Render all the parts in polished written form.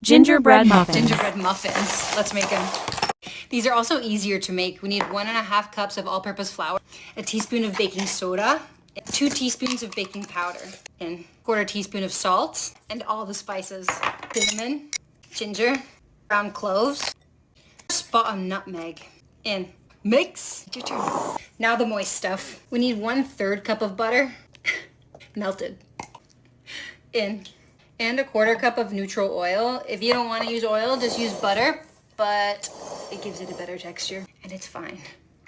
Gingerbread muffins. Gingerbread muffins. Let's make them. These are also easier to make. We need 1.5 cups of all-purpose flour, a teaspoon of baking soda, 2 teaspoons of baking powder, and 1/4 teaspoon of salt, and all the spices. Cinnamon, ginger, ground cloves, a spot of nutmeg, and mix. Your turn. Now the moist stuff. We need 1/3 cup of butter, melted, and 1/4 cup of neutral oil. If you don't want to use oil, just use butter, but it gives it a better texture, and it's fine.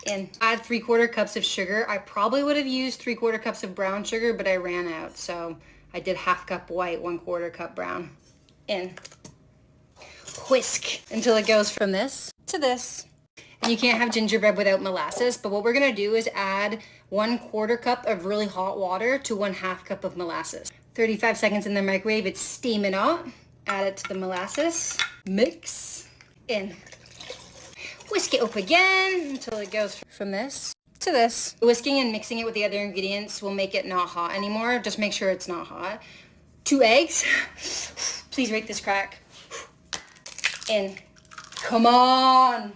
And add 3/4 cups of sugar. I probably would have used 3/4 cups of brown sugar, but I ran out, so I did 1/2 cup white, 1/4 cup brown. And whisk until it goes from this to this. And you can't have gingerbread without molasses, but what we're gonna do is add 1/4 cup of really hot water to 1/2 cup of molasses. 35 seconds in the microwave, it's steaming hot. Add it to the molasses, mix, and whisk it up again until it goes from this to this. Whisking and mixing it with the other ingredients will make it not hot anymore. Just make sure it's not hot. 2 eggs. Please rake this crack. And come on.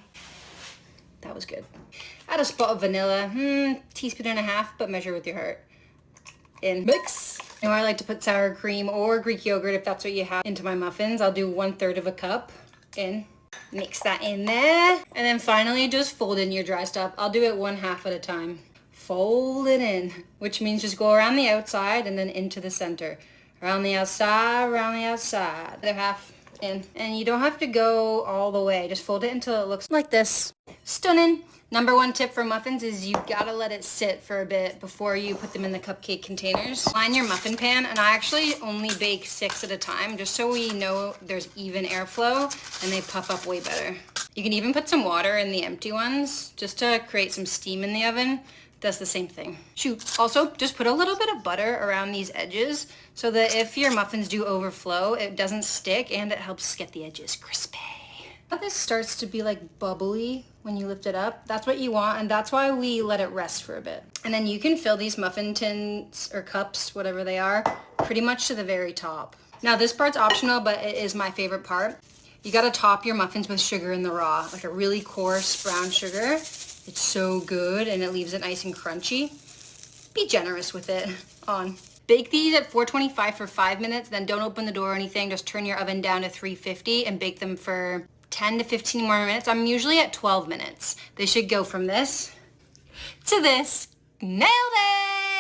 That was good. Add a spot of vanilla, teaspoon and a half, but measure with your heart. And mix. Now I like to put sour cream or Greek yogurt if that's what you have into my muffins. I'll do 1/3 of a cup and mix that in there. And then finally just fold in your dry stuff. I'll do it 1/2 at a time. Fold it in, which means just go around the outside and then into the center. Around the outside, around the outside. Other half in. And you don't have to go all the way. Just fold it until it looks like this. Stunning. Number 1 tip for muffins is you gotta let it sit for a bit before you put them in the cupcake containers. Line your muffin pan, and I actually only bake 6 at a time, just so we know there's even airflow and they puff up way better. You can even put some water in the empty ones just to create some steam in the oven. Does the same thing. Shoot. Also, just put a little bit of butter around these edges so that if your muffins do overflow, it doesn't stick and it helps get the edges crispy. This starts to be like bubbly when you lift it up. That's what you want, and that's why we let it rest for a bit. And then you can fill these muffin tins or cups, whatever they are, pretty much to the very top. Now this part's optional, but it is my favorite part. You gotta top your muffins with sugar in the raw, like a really coarse brown sugar. It's so good and it leaves it nice and crunchy. Be generous with it. Bake these at 425 for 5 minutes, then don't open the door or anything. Just turn your oven down to 350 and bake them for 10 to 15 more minutes. I'm usually at 12 minutes. They should go from this to this. Nailed it!